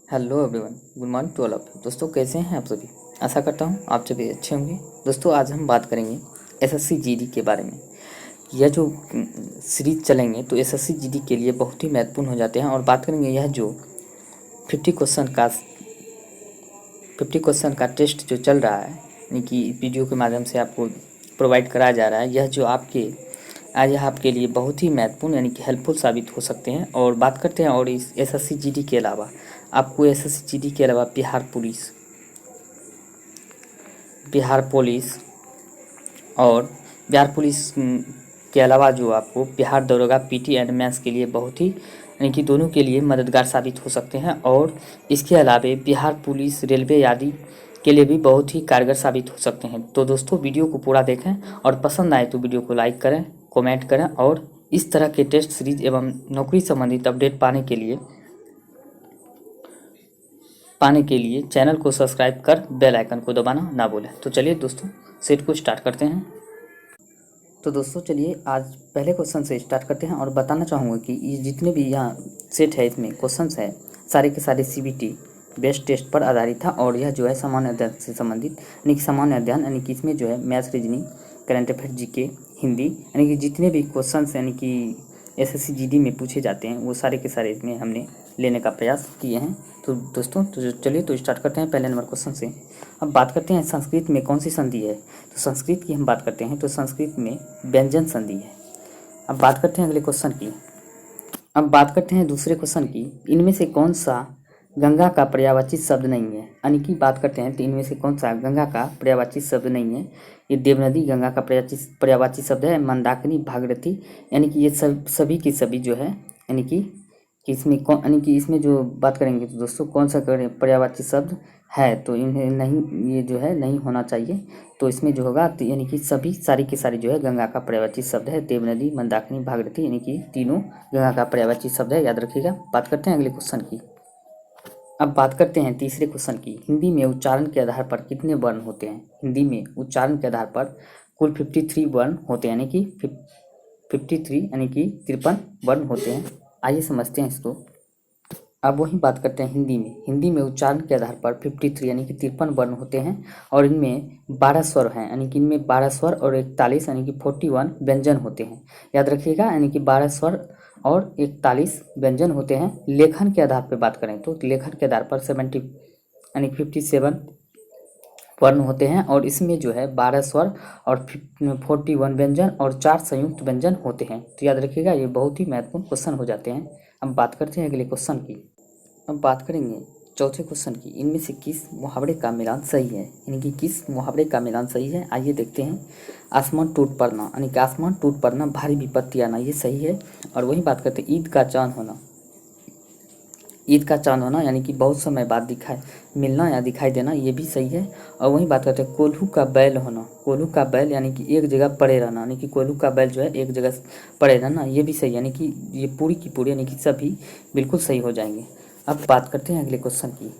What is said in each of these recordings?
Hello everyone, good morning to all of you. दोस्तों कैसे हैं आप सभी। आशा करता हूं आप सभी अच्छे होंगे। दोस्तों आज हम बात करेंगे एसएससी जीडी के बारे में। यह जो सीरीज चलेंगे तो एसएससी जीडी के लिए बहुत ही महत्वपूर्ण हो जाते हैं। और बात करेंगे यह जो 50 क्वेश्चन का 50 क्वेश्चन का टेस्ट जो चल रहा है, यानी कि वीडियो के माध्यम से आपको प्रोवाइड कराया जा रहा है। यह आपके लिए बहुत ही महत्वपूर्ण यानी कि हेल्पफुल साबित हो सकते हैं। और बात करते हैं और इस एसएससी जीडी के अलावा आपको एसएससी जीडी के अलावा और बिहार पुलिस के अलावा जो आपको बिहार दरोगा पीटी एंड मेंस के लिए बहुत ही यानी कि दोनों के लिए मददगार साबित हो सकते हैं। और इसके अलावा बिहार पुलिस रेलवे आदि के लिए भी बहुत ही कारगर साबित हो सकते हैं। तो दोस्तों वीडियो को पूरा देखें और पसंद आए तो वीडियो को लाइक करें, कमेंट करें। और इस तरह के टेस्ट सीरीज एवं नौकरी संबंधित अपडेट पाने के लिए चैनल को सब्सक्राइब कर बेल आइकन को दबाना ना भूलें। तो चलिए दोस्तों सेट को स्टार्ट करते हैं। तो दोस्तों चलिए आज पहले क्वेश्चन से स्टार्ट करते हैं और बताना चाहूँगा कि ये जितने भी यहाँ सेट है इसमें क्वेश्चंस है सारे के सारे सीबीटी बेस्ट टेस्ट पर आधारित था। और यह जो है सामान्य अध्ययन से संबंधित यानी कि सामान्य अध्ययन यानी कि इसमें जो है maths, reasoning, current affair, GK, Hindi यानी कि जितने भी क्वेश्चंस यानी कि एसएससी जीडी में पूछे जाते हैं वो सारे के सारे इसमें हमने लेने का प्रयास किए हैं। तो दोस्तों तो चलिए तो स्टार्ट करते हैं पहले नंबर क्वेश्चन से। अब बात करते हैं संस्कृत में कौन सी संधि है। तो संस्कृत की हम बात करते हैं तो संस्कृत में व्यंजन संधि है। अब बात करते हैं अगले क्वेश्चन की। अब बात करते हैं दूसरे क्वेश्चन की। इनमें से कौन सा गंगा का पर्यायवाची शब्द नहीं है। यानी कि बात करते हैं तो इनमें से कौन सा गंगा का पर्यायवाची शब्द नहीं है। ये देवनदी गंगा का पर्यायवाची शब्द है। मंदाकिनी, भागीरथी यानी कि ये सभी की सभी जो है यानी कि इसमें कौन यानी कि इसमें जो बात करेंगे तो दोस्तों कौन सा पर्यायवाची शब्द है तो इन्हें नहीं, ये जो है नहीं होना चाहिए। तो इसमें जो होगा तो यानी कि सभी सारी की सारी जो है गंगा का पर्यायवाची शब्द है। देवनदी, मंदाकिनी, भागीरथी यानी कि तीनों गंगा का पर्यायवाची शब्द है, याद रखिएगा। बात करते हैं अगले क्वेश्चन की। अब बात करते हैं तीसरे क्वेश्चन की। हिंदी में उच्चारण के आधार पर कितने वर्ण होते हैं। हिंदी में उच्चारण के आधार पर कुल 53 वर्ण होते हैं, यानी कि 53 यानी कि 53 वर्ण होते हैं। आइए समझते हैं इसको। अब वही बात करते हैं हिंदी में उच्चारण के आधार पर 53 यानी कि 53 वर्ण होते हैं। और इनमें 12 स्वर हैं, यानी कि इनमें 12 स्वर और 41 यानी कि 41 व्यंजन होते हैं, याद रखिएगा। यानी कि 12 स्वर और 41 व्यंजन होते हैं। लेखन के आधार पर बात करें तो लेखन के आधार पर 70 यानी 57 वर्ण होते हैं। और इसमें जो है 12 स्वर और 41 व्यंजन और 4 संयुक्त व्यंजन होते हैं। तो याद रखिएगा ये बहुत ही महत्वपूर्ण क्वेश्चन हो जाते हैं। अब बात करते हैं अगले क्वेश्चन की। अब बात करेंगे चौथे क्वेश्चन की। इनमें से किस मुहावरे का मिलान सही है। यानी कि किस मुहावरे का मिलान सही है, आइए देखते हैं। आसमान टूट पड़ना यानी कि आसमान टूट पड़ना, भारी विपत्ति आना, ये सही है। और वही बात करते हैं ईद का चांद होना यानी कि बहुत समय बाद मिलना या दिखाई देना, ये भी सही है। और वही बात करते हैं कोल्हू का बैल यानी कि एक जगह पड़े रहना, यानी कि कोल्हू का बैल जो है एक जगह पड़े रहना, ये भी सही है। यानी कि ये पूरी की पूरी यानी कि सभी बिल्कुल सही हो जाएंगे। अब बात करते हैं अगले क्वेश्चन की।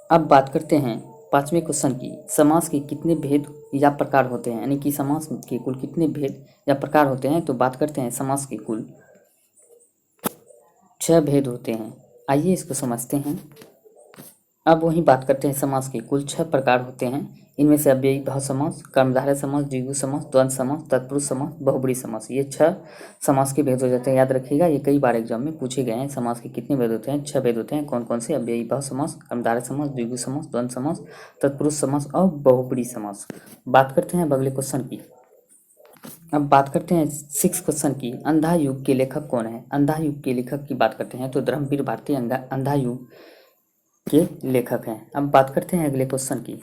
अब बात करते हैं पांचवें क्वेश्चन की। समास के कितने भेद या प्रकार होते हैं। यानी कि समास के कुल कितने भेद या प्रकार होते हैं। तो बात करते हैं समास के कुल 6 भेद होते हैं। आइए इसको समझते हैं। अब वही बात करते हैं समास के कुल 6 प्रकार होते हैं। इनमें से अव्ययी भाव समास, कर्मधारय समास, द्विगु समास, द्वंद्व समास, तत्पुरुष समास, बहुब्रीहि समास, ये 6 समास के भेद हो जाते हैं। याद रखिएगा ये कई बार एग्जाम में पूछे गए हैं। समास के कितने भेद होते हैं, 6 भेद होते हैं। कौन कौन से, अव्ययी भाव समास, कर्मधारय समास, द्विगु समास, द्वंद्व समास, तत्पुरुष समास और बहुब्रीहि समास। बात करते हैं अगले क्वेश्चन की। अब बात करते हैं 6 क्वेश्चन की। अंधा युग के लेखक कौन है। अंधा युग के लेखक की बात करते हैं तो धर्मवीर भारती अंधा युग के लेखक हैं। अब बात करते हैं अगले क्वेश्चन की।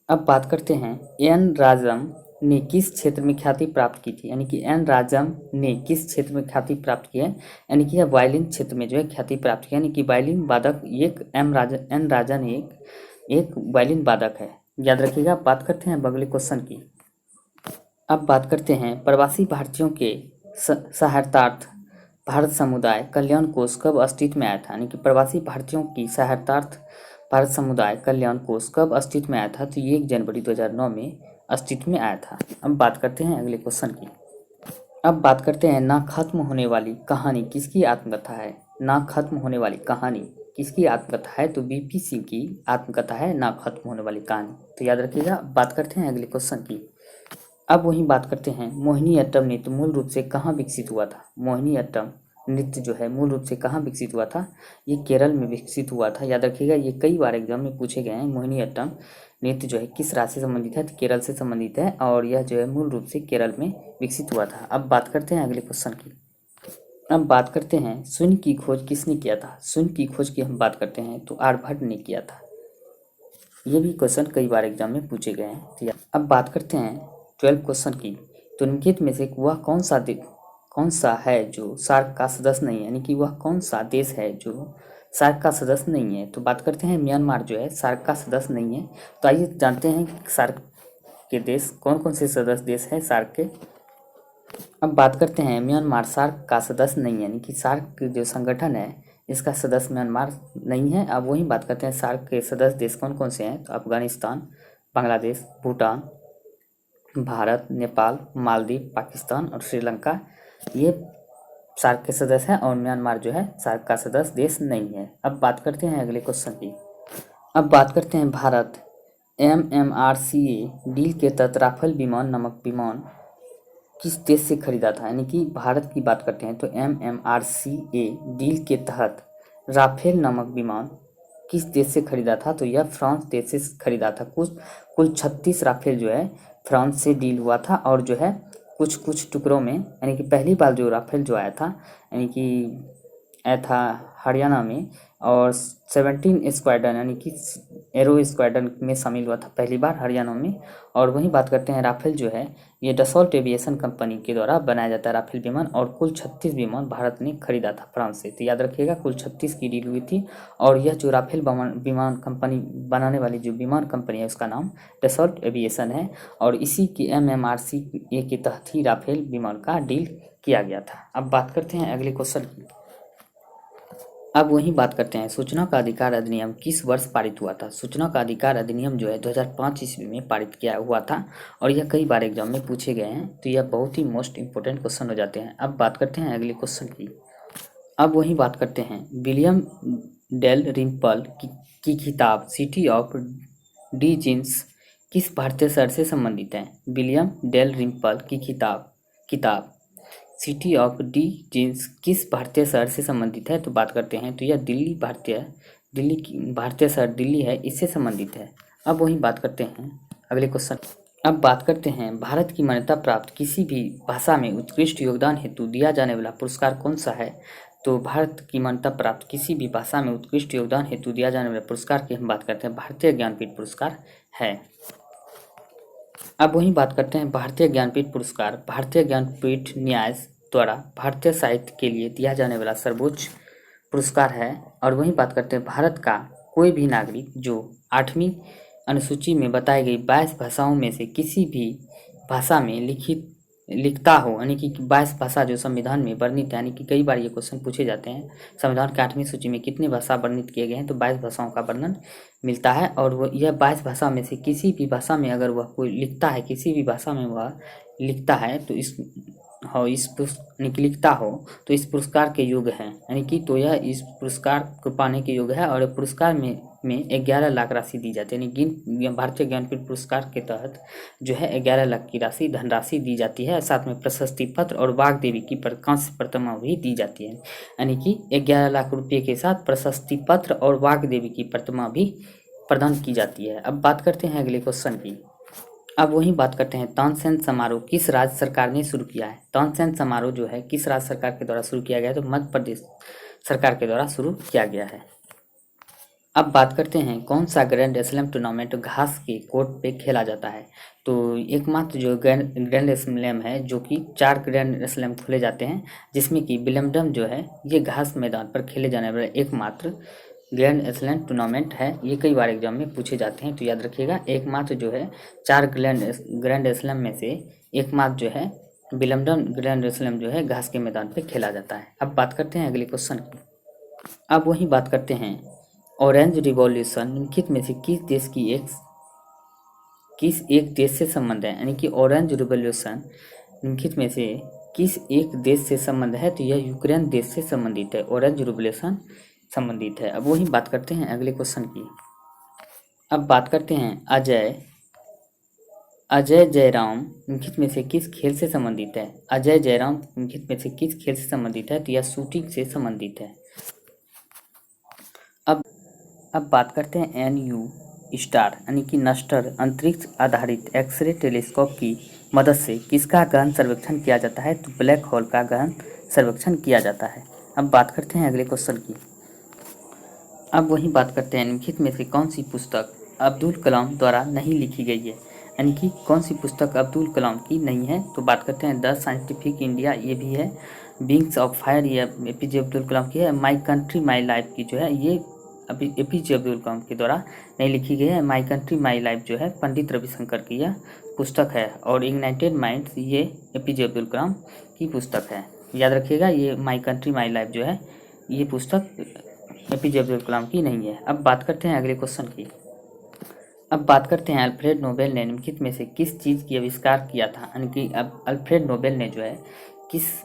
अब बात करते हैं एन राजम ने किस क्षेत्र में ख्याति प्राप्त की थी। यानी कि एन राजम ने किस क्षेत्र में ख्याति प्राप्त की है। यानी कि यह वायलिन क्षेत्र में जो है ख्याति प्राप्त की, यानी कि वायलिन वादक एन राजा ने एक वायलिन वादक है, याद रखिएगा। बात करते हैं अगले क्वेश्चन की। अब बात करते हैं प्रवासी भारतीयों के सहायतार्थ भारत समुदाय कल्याण कोष कब अस्तित्व में आया था। यानी कि प्रवासी भारतीयों की सहायतार्थ भारत समुदाय कल्याण कोष कब अस्तित्व में आया था। तो ये 1 जनवरी 2009 में अस्तित्व में आया था। अब बात करते हैं अगले क्वेश्चन की। अब बात करते हैं ना खत्म होने वाली कहानी किसकी आत्मकथा है। ना खत्म होने वाली कहानी किसकी आत्मकथा है? तो बीपी सिंह की आत्मकथा है ना खत्म होने वाली कहानी। तो याद रखिएगा। बात करते हैं अगले क्वेश्चन की। अब वहीं बात करते हैं मोहिनीअट्टम नृत्य मूल रूप से कहाँ विकसित हुआ था? मोहिनीअट्टम नृत्य जो है मूल रूप से कहाँ विकसित हुआ था? ये केरल में विकसित हुआ था। याद रखिएगा, ये कई बार एग्जाम में पूछे गए हैं। मोहिनीअट्टम नृत्य जो है किस राज्य से संबंधित है? तो केरल से संबंधित है और यह जो है मूल रूप से केरल में विकसित हुआ था। अब बात करते हैं अगले क्वेश्चन की। अब बात करते हैं शून्य की खोज किसने किया था? शून्य की खोज की हम बात करते हैं तो आर्यभट्ट ने किया था। ये भी क्वेश्चन कई बार एग्जाम में पूछे गए हैं। तो अब बात करते हैं 12 क्वेश्चन की। तो निम्नलिखित में से वह कौन सा है जो सार्क का सदस्य नहीं है? यानी कि वह कौन सा देश है जो सार्क का सदस्य नहीं है? तो बात करते हैं म्यांमार जो है सार्क का सदस्य नहीं है। तो आइए जानते हैं सार्क के देश कौन कौन से सदस्य देश हैं सार्क के। अब बात करते हैं म्यांमार सार्क का सदस्य नहीं है, यानी कि सार्क जो संगठन है इसका सदस्य म्यांमार नहीं है। अब वही बात करते हैं सार्क के सदस्य देश कौन कौन से हैं? तो अफगानिस्तान, बांग्लादेश, भूटान, भारत, नेपाल, मालदीव, पाकिस्तान और श्रीलंका ये सार्क के सदस्य हैं और म्यांमार जो है सार्क का सदस्य देश नहीं है। अब बात करते हैं अगले क्वेश्चन की। अब बात करते हैं भारत MMRCA डील के तहत राफेल विमान नामक विमान किस देश से खरीदा था? यानी कि भारत की बात करते हैं तो MMRCA डील के तहत राफेल नामक विमान किस देश से खरीदा था? तो यह फ्रांस देश से खरीदा था। कुल 36 राफेल जो है फ्रांस से डील हुआ था और जो है कुछ कुछ टुकड़ों में, यानी कि पहली बार जो राफेल जो आया था यानी कि आया था हरियाणा में और 17 स्क्वाड्रन यानी कि एरो स्क्वाड्रन में शामिल हुआ था पहली बार हरियाणा में। और वहीं बात करते हैं राफेल जो है ये डसॉल्ट एविएशन कंपनी के द्वारा बनाया जाता है राफेल विमान और कुल 36 विमान भारत ने खरीदा था फ्रांस से। तो याद रखिएगा कुल 36 की डील हुई थी और यह जो राफेल विमान कंपनी बनाने वाली जो विमान कंपनी है उसका नाम डसॉल्ट एविएशन है और इसी की MMRCA के तहत ही राफेल विमान का डील किया गया था। अब बात करते हैं अगले क्वेश्चन की। अब वहीं बात करते हैं सूचना का अधिकार अधिनियम किस वर्ष पारित हुआ था? सूचना का अधिकार अधिनियम जो है 2005 ईस्वी में पारित किया हुआ था और यह कई बार एग्जाम में पूछे गए हैं। तो यह बहुत ही मोस्ट इंपोर्टेंट क्वेश्चन हो जाते हैं। अब बात करते हैं अगले क्वेश्चन की। अब वहीं बात करते हैं विलियम डेल रिम्पल की किताब सिटी ऑफ डीजिंस किस भारतीय शहर से संबंधित है? विलियम डेल रिम्पल की किताब सिटी ऑफ डी जींस किस भारतीय शहर से संबंधित है? तो बात करते हैं तो यह भारतीय शहर दिल्ली है, इससे संबंधित है। अब वहीं बात करते हैं अगले क्वेश्चन। अब बात करते हैं भारत की मान्यता प्राप्त किसी भी भाषा में उत्कृष्ट योगदान हेतु दिया जाने वाला पुरस्कार कौन सा है? तो भारत की मान्यता प्राप्त किसी भी भाषा में उत्कृष्ट योगदान हेतु दिया जाने वाले पुरस्कार की हम बात करते हैं भारतीय ज्ञानपीठ पुरस्कार है। अब वहीं बात करते हैं भारतीय ज्ञानपीठ पुरस्कार भारतीय ज्ञानपीठ न्यास द्वारा भारतीय साहित्य के लिए दिया जाने वाला सर्वोच्च पुरस्कार है। और वहीं बात करते हैं भारत का कोई भी नागरिक जो 8वीं अनुसूची में बताई गई 22 भाषाओं में से किसी भी भाषा में लिखता हो, यानी कि 22 भाषा जो संविधान में वर्णित है, यानी कि कई बार ये क्वेश्चन पूछे जाते हैं संविधान के 8वीं सूची में कितनी भाषा वर्णित किए गए हैं, तो 22 भाषाओं का वर्णन मिलता है। और वह यह 22 भाषा में से किसी भी भाषा में अगर वह कोई लिखता है, किसी भी भाषा में वह लिखता है तो लिखता हो तो इस पुरस्कार के योग्य है, यानी कि तो यह इस पुरस्कार को पाने के योग्य है। और पुरस्कार में 11 लाख राशि दी जाती है, यानी भारतीय ज्ञानपीठ पुरस्कार के तहत जो है 11 लाख की राशि धनराशि दी जाती है। साथ में प्रशस्ति पत्र और वाग्देवी देवी की कांस्य प्रतिमा भी दी जाती है, यानी कि 11 लाख रुपये के साथ प्रशस्ति पत्र और वाग्देवी देवी की प्रतिमा भी प्रदान की जाती है। अब बात करते हैं अगले क्वेश्चन की। अब वहीं बात करते हैं तानसेन समारोह किस राज्य सरकार ने शुरू किया है? तानसेन समारोह जो है किस राज्य सरकार के द्वारा शुरू किया गया है? तो मध्य प्रदेश सरकार के द्वारा शुरू किया गया है। अब बात करते हैं कौन सा ग्रैंड स्लैम टूर्नामेंट घास के कोर्ट पे खेला जाता है? तो एकमात्र जो ग्रैंड स्लैम है जो कि 4 ग्रैंड स्लैम खेले जाते हैं, जिसमें कि विंबलडन जो है ये घास मैदान पर खेले जाने वाले एकमात्र ग्रैंड स्लैम टूर्नामेंट है। ये कई बार एग्जाम में पूछे जाते हैं, तो याद रखिएगा एकमात्र जो है 4 ग्रैंड स्लैम में से एकमात्र जो है विंबलडन ग्रैंड स्लैम जो है घास के मैदान पे खेला जाता है। अब बात करते हैं अगले क्वेश्चन की। अब वही बात करते हैं ऑरेंज रिवॉल्यूशन निम्नलिखित में से किस एक देश से संबंध है? यानी कि ऑरेंज रिवॉल्यूशन निम्नलिखित में से किस एक देश से संबंध है? तो यह यूक्रेन देश से संबंधित है। ऑरेंज रिवॉल्यूशन संबंधित है। अब वही बात करते हैं अगले क्वेश्चन की। अब बात करते हैं अजय जयराम निम्नलिखित में से किस खेल से संबंधित है। अजय जयराम निम्नलिखित में से किस खेल से संबंधित है, तो यह शूटिंग से संबंधित है। अब बात करते हैं NU स्टार यानी कि नस्टर अंतरिक्ष आधारित एक्सरे टेलीस्कोप की मदद से किसका गहन सर्वेक्षण किया जाता है, तो ब्लैक होल का गहन सर्वेक्षण किया जाता है। अब बात करते हैं अगले क्वेश्चन की। अब वही बात करते हैं निम्नलिखित में से कौन सी पुस्तक अब्दुल कलाम द्वारा नहीं लिखी गई है, यानी कि कौन सी पुस्तक अब्दुल कलाम की नहीं है। तो बात करते हैं द साइंटिफिक इंडिया, ये भी है। विंग्स ऑफ फायर, ये APJ अब्दुल कलाम की है। माई कंट्री माई लाइफ की जो है ये अभी APJ अब्दुल कलाम के द्वारा नहीं लिखी गई है। माई कंट्री माई लाइफ जो है पंडित रविशंकर की यह पुस्तक है। और इग्नाइटेड माइंड्स ये APJ अब्दुल कलाम की पुस्तक है। याद रखिएगा, ये माई कंट्री माई लाइफ जो है ये पुस्तक APJ अब्दुल कलाम की नहीं है। अब बात करते हैं अगले क्वेश्चन की। अब बात करते हैं अल्फ्रेड नोबेल ने निम्नलिखित में से किस चीज़ की आविष्कार किया था, यानी कि अब अल्फ्रेड नोबेल ने जो है किस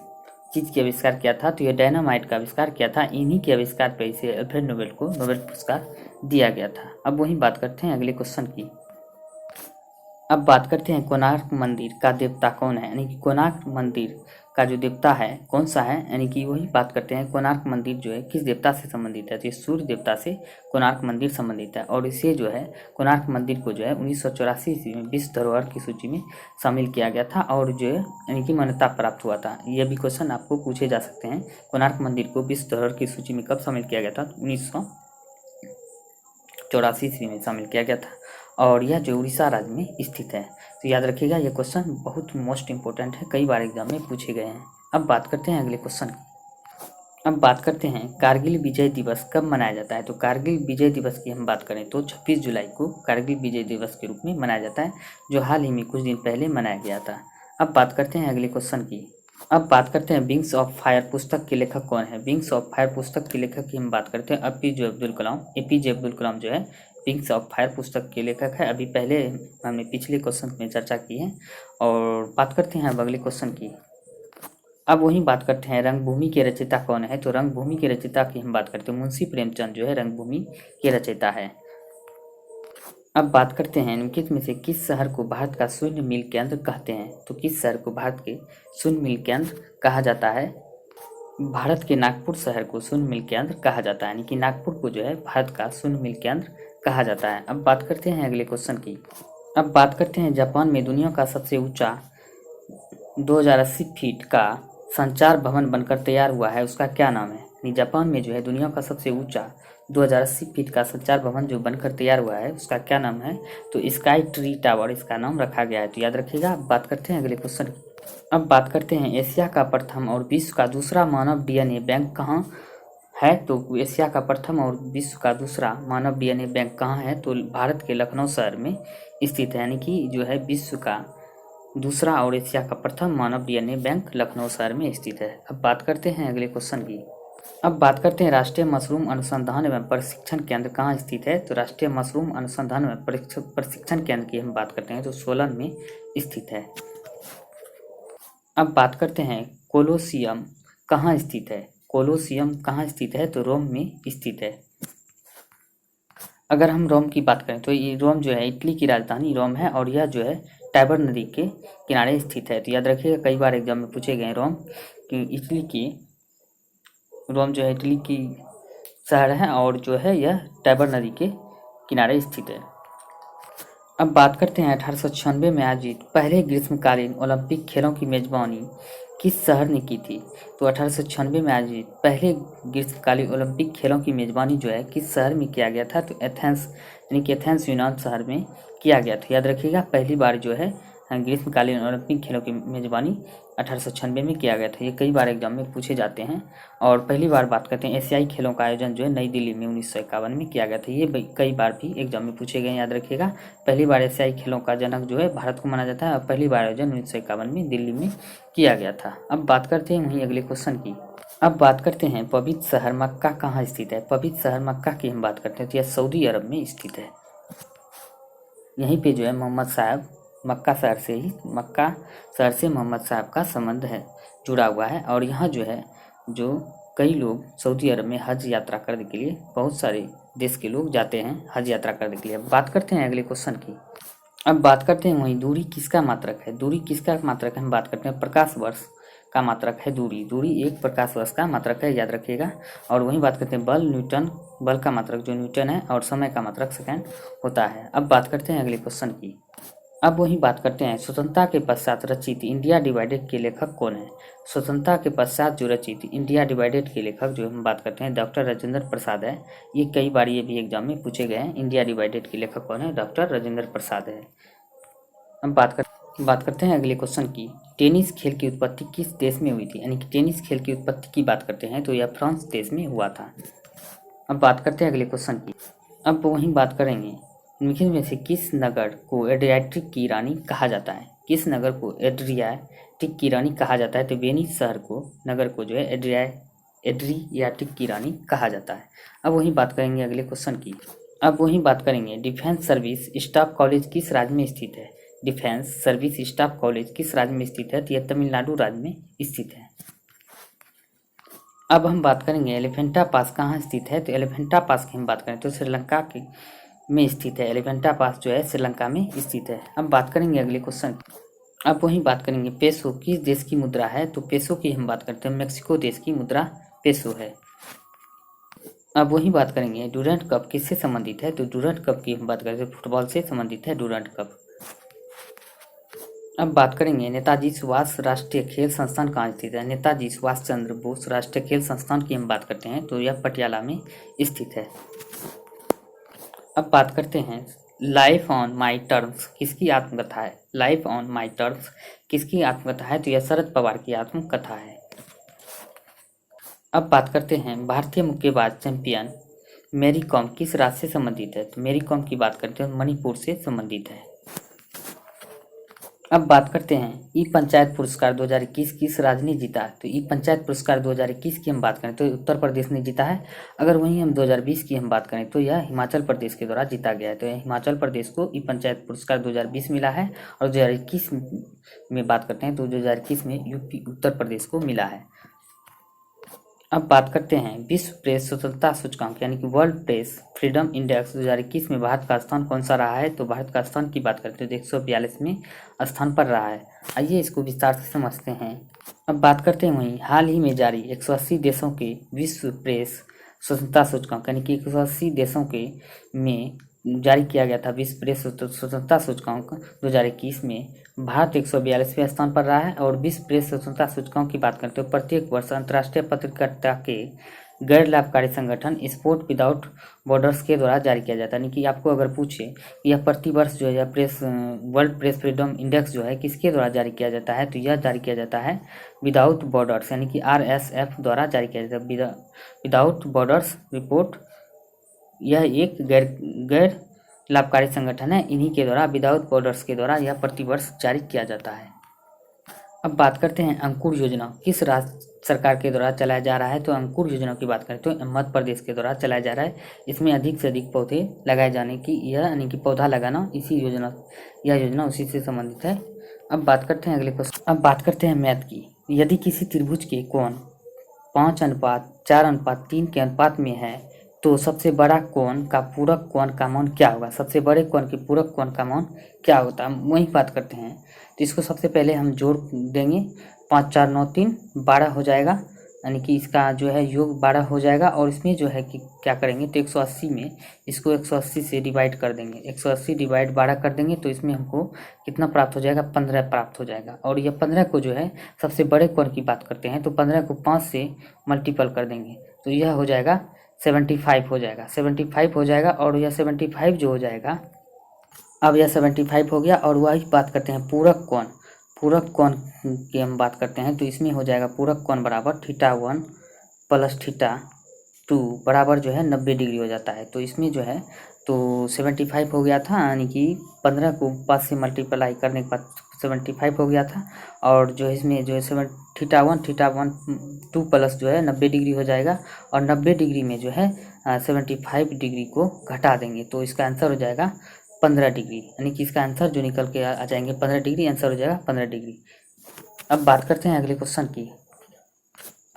चीज़ की आविष्कार किया था, तो यह डायनामाइट का आविष्कार किया था। इन्हीं के आविष्कार पर इसे अल्फ्रेड नोबेल को नोबेल पुरस्कार दिया गया था। अब वही बात करते हैं अगले क्वेश्चन की। अब बात करते हैं कोणार्क मंदिर का देवता कौन है, यानी कि कोणार्क मंदिर का जो देवता है कौन सा है, यानी कि वही बात करते हैं कोणार्क मंदिर जो है किस देवता से संबंधित है। तो ये सूर्य देवता से कोणार्क मंदिर संबंधित है। और इसे जो है कोणार्क मंदिर को जो है 1984 ईस्वी में विश्व धरोहर की सूची में शामिल किया गया था और जो है यानी कि मान्यता प्राप्त हुआ था। ये भी क्वेश्चन आपको पूछे जा सकते हैं। कोणार्क मंदिर को विश्व धरोहर की सूची में कब शामिल किया गया था, 1984 ईस्वी में शामिल किया गया था। और यह जो उड़ीसा राज्य में स्थित है। तो याद रखिएगा, यह क्वेश्चन बहुत मोस्ट इंपॉर्टेंट है, कई बार एग्जाम में पूछे गए हैं। अब बात करते हैं अगले क्वेश्चन की। अब बात करते हैं कारगिल विजय दिवस कब मनाया जाता है। तो कारगिल विजय दिवस की हम बात करें तो 26 जुलाई को कारगिल विजय दिवस के रूप में मनाया जाता है, जो हाल ही में कुछ दिन पहले मनाया गया था। अब बात करते हैं अगले क्वेश्चन की। अब बात करते हैं विंग्स ऑफ फायर पुस्तक के लेखक कौन है। विंग्स ऑफ फायर पुस्तक के लेखक की हम बात करते हैं APJ अब्दुल कलाम। APJ अब्दुल कलाम जो है विंग्स ऑफ फायर पुस्तक के लेखक है। अभी पहले हमने पिछले क्वेश्चन में चर्चा की है। और बात करते हैं अब अगले क्वेश्चन की। अब वही बात करते हैं रंगभूमि के रचयिता कौन है। तो रंगभूमि के रचयिता की हम बात करते हैं मुंशी प्रेमचंद जो है रंगभूमि के रचयिता है। अब बात करते हैं निम्नलिखित में से किस शहर को भारत का शून्य मील केंद्र कहते हैं। तो किस शहर को भारत के शून्य मील केंद्र कहा जाता है। भारत के नागपुर शहर को शून्य मील केंद्र कहा जाता है, यानी कि नागपुर को जो है भारत का शून्य मील केंद्र कहा जाता है। अब बात करते हैं अगले क्वेश्चन की। अब बात करते हैं जापान में दुनिया का सबसे ऊंचा 2080 फीट का संचार भवन बनकर तैयार हुआ है, उसका क्या नाम है। यानी जापान में जो है दुनिया का सबसे ऊंचा 2080 फीट का संचार भवन जो बनकर तैयार हुआ है उसका क्या नाम है, तो स्काई ट्री टावर इसका नाम रखा गया है। तो याद रखिएगा। अब बात करते हैं अगले क्वेश्चन की। अब बात करते हैं एशिया का प्रथम और विश्व का दूसरा मानव DNA बैंक कहाँ है। तो एशिया का प्रथम और विश्व का दूसरा मानव DNA बैंक कहाँ है, तो भारत के लखनऊ शहर में स्थित है, यानी कि जो है विश्व का दूसरा और एशिया का प्रथम मानव DNA बैंक लखनऊ शहर में स्थित है। अब बात करते हैं अगले क्वेश्चन की। अब बात करते हैं राष्ट्रीय मशरूम अनुसंधान एवं प्रशिक्षण केंद्र कहाँ स्थित है। तो राष्ट्रीय मशरूम अनुसंधान एवं प्रशिक्षण केंद्र की हम बात करते हैं तो सोलन में स्थित है। अब बात करते हैं कोलोसियम कहाँ स्थित है। कोलोसियम कहाँ स्थित है, तो रोम में स्थित है। अगर हम रोम की बात करें तो ये रोम जो है इटली की राजधानी रोम है और यह जो है टाइबर नदी के किनारे स्थित है। तो याद रखिएगा, कई बार एग्जाम में पूछे गए रोम जो है इटली की शहर है और जो है यह टाइबर नदी के किनारे स्थित है। अब बात करते हैं 1896 में आयोजित पहले ग्रीष्मकालीन ओलंपिक खेलों की मेजबानी किस शहर ने की थी। तो 1896 में आयोजित पहले ग्रीष्मकालीन ओलंपिक खेलों की मेजबानी जो है किस शहर में किया गया था, तो एथेंस यानी कि एथेंस यूनान शहर में किया गया था। याद रखिएगा, पहली बार जो है ग्रीष्मकालीन ओलंपिक खेलों की मेजबानी 1896 में किया गया था। ये कई बार एग्जाम में पूछे जाते हैं। और पहली बार बात करते हैं एशियाई खेलों का आयोजन जो है नई दिल्ली में 1951 में किया गया था। ये कई बार भी एग्जाम में पूछे गए, याद रखिएगा। पहली बार एशियाई खेलों का जनक जो है भारत को माना जाता है और पहली बार आयोजन 1951 में दिल्ली में किया गया था। अब बात करते हैं वहीं अगले क्वेश्चन की। अब बात करते हैं पवित्र शहर मक्का कहाँ स्थित है। पवित्र शहर मक्का की हम बात करते हैं तो यह सऊदी अरब में स्थित है। यहीं पे जो है मोहम्मद साहब मक्का शहर से मोहम्मद साहब का संबंध है जुड़ा हुआ है। और यहाँ जो है जो कई लोग सऊदी अरब में हज यात्रा करने के लिए, बहुत सारे देश के लोग जाते हैं हज यात्रा करने के लिए। अब बात करते हैं अगले क्वेश्चन की। अब बात करते हैं वहीं दूरी किसका मात्रक है। दूरी किसका मात्रक है, हम बात करते हैं प्रकाश वर्ष का मात्रक है दूरी। दूरी एक प्रकाश वर्ष का मात्रक है, याद रखिएगा। और वहीं बात करते हैं बल, न्यूटन, बल का मात्रक जो न्यूटन है, और समय का मात्रक सेकंड होता है। अब बात करते हैं अगले क्वेश्चन की। अब वहीं बात करते हैं स्वतंत्रता के पश्चात रचित इंडिया डिवाइडेड के लेखक कौन है। स्वतंत्रता के पश्चात जो रचित इंडिया डिवाइडेड के लेखक जो हम बात करते हैं डॉक्टर राजेंद्र प्रसाद है। ये कई बार ये भी एग्जाम में पूछे गए हैं। इंडिया डिवाइडेड के लेखक कौन है, डॉक्टर राजेंद्र प्रसाद है। अब बात करते हैं अगले क्वेश्चन की। टेनिस खेल की उत्पत्ति किस देश में हुई थी, यानी कि टेनिस खेल की उत्पत्ति की बात करते हैं तो यह फ्रांस देश में हुआ था। अब बात करते हैं अगले क्वेश्चन की। अब वहीं बात करेंगे निम्नलिखित में से किस नगर को एड्रियाटिक की रानी कहा जाता है। किस नगर को एड्रियाटिक की रानी कहा जाता है, तो वेनिस शहर को, नगर को जो है एड्रियाटिक की रानी कहा जाता है। अब वहीं बात करेंगे अगले क्वेश्चन की। अब वहीं बात करेंगे डिफेंस सर्विस स्टाफ कॉलेज किस राज्य में स्थित है। डिफेंस सर्विस स्टाफ कॉलेज किस राज्य में स्थित है, तो यह तमिलनाडु राज्य में स्थित है। अब हम बात करेंगे एलिफेंटा पास कहाँ स्थित है, तो एलिफेंटा पास की हम बात करें तो श्रीलंका के में स्थित है। एलिफेंटा पास जो है श्रीलंका में स्थित है। अब बात करेंगे अगले क्वेश्चन। अब वहीं बात करेंगे पेसो किस देश की मुद्रा है, तो पेसो की हम बात करते हैं मेक्सिको देश की मुद्रा पेसो है। अब वहीं बात करेंगे डूरंट कप किससे संबंधित है, तो डूरंट कप की हम बात करते हैं फुटबॉल से संबंधित है डूरंट कप। अब बात करेंगे नेताजी सुभाष राष्ट्रीय खेल संस्थान कहाँ स्थित है। नेताजी सुभाष चंद्र बोस राष्ट्रीय खेल संस्थान की हम बात करते हैं तो यह पटियाला में स्थित है। अब बात करते हैं लाइफ ऑन माई टर्म्स किसकी आत्मकथा है। लाइफ ऑन माई टर्म्स किसकी आत्मकथा है, तो यह शरद पवार की आत्मकथा है। अब बात करते हैं भारतीय मुक्केबाज चैंपियन मैरी कॉम किस राज्य से संबंधित है, तो मैरी कॉम की बात करते हैं मणिपुर से संबंधित है। अब बात करते हैं ई पंचायत पुरस्कार 2021 किस राज्य ने जीता है, तो ई पंचायत पुरस्कार 2021 की हम बात करें तो उत्तर प्रदेश ने जीता है। अगर वहीं हम 2020 की हम बात करें तो यह हिमाचल प्रदेश के द्वारा जीता गया है। तो यह हिमाचल प्रदेश को ई पंचायत पुरस्कार 2020 मिला है, और 2021 में बात करते हैं तो 2021 में यूपी उत्तर प्रदेश को मिला है। अब बात करते हैं विश्व प्रेस स्वतंत्रता सूचकांक यानी कि वर्ल्ड प्रेस फ्रीडम इंडेक्स 2021 में भारत का स्थान कौन सा रहा है, तो भारत का स्थान की बात करते हैं तो 142वें स्थान पर रहा है। आइए इसको विस्तार से समझते हैं। अब बात करते हैं वहीं हाल ही में जारी 180 देशों के विश्व प्रेस स्वतंत्रता सूचकांक यानी कि 180 देशों के में जारी किया गया था विश्व प्रेस स्वतंत्रता सूचकांक 2021 में भारत 142वें स्थान पर रहा है। और विश्व प्रेस स्वतंत्रता सूचकांक की बात करते हो प्रत्येक वर्ष अंतर्राष्ट्रीय पत्रकारिता के गैर लाभकारी संगठन स्पोर्ट विदाउट बॉर्डर्स के द्वारा जारी किया जाता है। यानी कि आपको अगर पूछे कि यह प्रतिवर्ष जो है press world press freedom index जो है किसके द्वारा जारी किया जाता है, तो यह जारी किया जाता है विदाउट बॉर्डर्स यानी कि RSF द्वारा जारी किया जाता है। विदाउट बॉर्डर्स रिपोर्ट यह एक गैर लाभकारी संगठन है, इन्हीं के द्वारा विदाउट बॉर्डर्स के द्वारा यह प्रतिवर्ष जारी किया जाता है। अब बात करते हैं अंकुर योजना किस राज्य सरकार के द्वारा चलाया जा रहा है, तो अंकुर योजना की बात करें तो मध्य प्रदेश के द्वारा चलाया जा रहा है। इसमें अधिक से अधिक पौधे लगाए जाने की यह यानी कि पौधा लगाना यह योजना उसी से संबंधित है। अब बात करते हैं अगले क्वेश्चन। अब बात करते हैं मैथ की। यदि किसी त्रिभुज के कोण 5:4:3 के अनुपात में है तो सबसे बड़ा कोण का पूरक कोण का मान क्या होगा। सबसे बड़े कोण के पूरक कोण का मान क्या होता है, वही बात करते हैं। तो इसको सबसे पहले हम जोड़ देंगे 5 4 9 3 12 हो जाएगा, यानी कि इसका जो है योग 12 हो जाएगा। और इसमें जो है कि क्या करेंगे तो 180 में इसको 180 से डिवाइड कर देंगे। 180 डिवाइड 12 कर देंगे तो इसमें हमको कितना प्राप्त हो जाएगा, 15 प्राप्त हो जाएगा। और यह 15 को जो है सबसे बड़े कोण की बात करते हैं तो 15 को 5 से मल्टीपल कर देंगे तो यह हो जाएगा 75 हो जाएगा। 75 हो जाएगा और यह 75 जो हो जाएगा, अब यह 75 हो गया। और वही बात करते हैं पूरक कोण। पूरक कोण की हम बात करते हैं तो इसमें हो जाएगा पूरक कोण बराबर θ1 + θ2 बराबर जो है 90 डिग्री हो जाता है। तो इसमें जो है तो 75 हो गया था, यानी कि 15 को 5 से मल्टीप्लाई करने के बाद 75 हो गया था। और जो इसमें जो है θ1 2 प्लस जो है 90 डिग्री हो जाएगा। और 90 डिग्री में जो है 75 डिग्री को घटा देंगे तो इसका आंसर हो जाएगा 15 डिग्री, यानी कि इसका आंसर जो निकल के आ जाएंगे 15 डिग्री, आंसर हो जाएगा 15 डिग्री। अब बात करते हैं अगले क्वेश्चन की।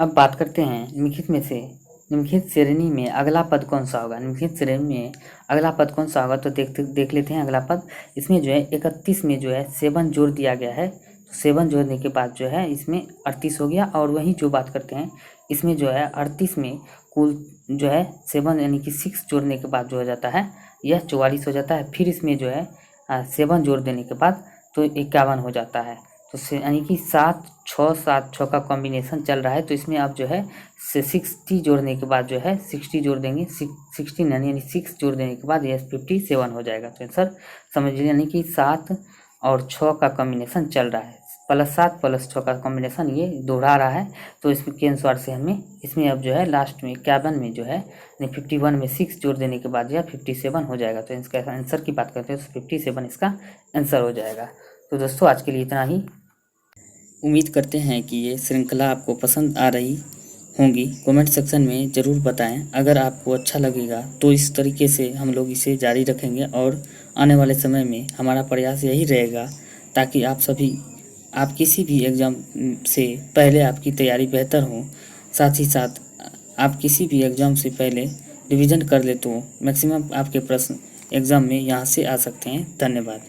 अब बात करते हैं निम्नलिखित श्रेणी में अगला पद कौन सा होगा। निम्नलिखित श्रेणी में अगला पद कौन सा होगा, तो देख लेते हैं अगला पद। इसमें जो है 31 में जो है 7 जोड़ दिया गया है, तो 7 जोड़ने के बाद जो है इसमें 38 हो गया। और वही जो बात करते हैं इसमें जो है 38 में कुल जो है 7 यानी कि 6 जोड़ने के बाद जो हो जाता है यह 44 हो जाता है। फिर इसमें जो है 7 जोड़ देने के बाद तो 51 हो जाता है। तो यानी कि 7 6 का कॉम्बिनेशन चल रहा है। तो इसमें आप जो है 60 जोड़ने के बाद जो है 60 जोड़ देंगे, 16 यानी 6 जोड़ देने के बाद यह 57 हो जाएगा। तो आंसर समझ लीजिए, यानी कि 7 और 6 का कॉम्बिनेशन चल रहा है, +7 +6 का कॉम्बिनेशन ये दोहरा रहा है। तो इसमें के अनुसार से हमें इसमें अब जो है लास्ट में 51 में जो है 51 में 6 जोड़ देने के बाद यह 57 हो जाएगा। तो इसका आंसर की बात करते हैं तो 57 इसका आंसर हो जाएगा। तो दोस्तों आज के लिए इतना ही। उम्मीद करते हैं कि ये श्रृंखला आपको पसंद आ रही होंगी। कमेंट सेक्शन में ज़रूर बताएं। अगर आपको अच्छा लगेगा तो इस तरीके से हम लोग इसे जारी रखेंगे और आने वाले समय में हमारा प्रयास यही रहेगा ताकि आप किसी भी एग्ज़ाम से पहले आपकी तैयारी बेहतर हो। साथ ही साथ आप किसी भी एग्ज़ाम से पहले रिवीजन कर ले तो मैक्सिमम आपके प्रश्न एग्ज़ाम में यहाँ से आ सकते हैं। धन्यवाद।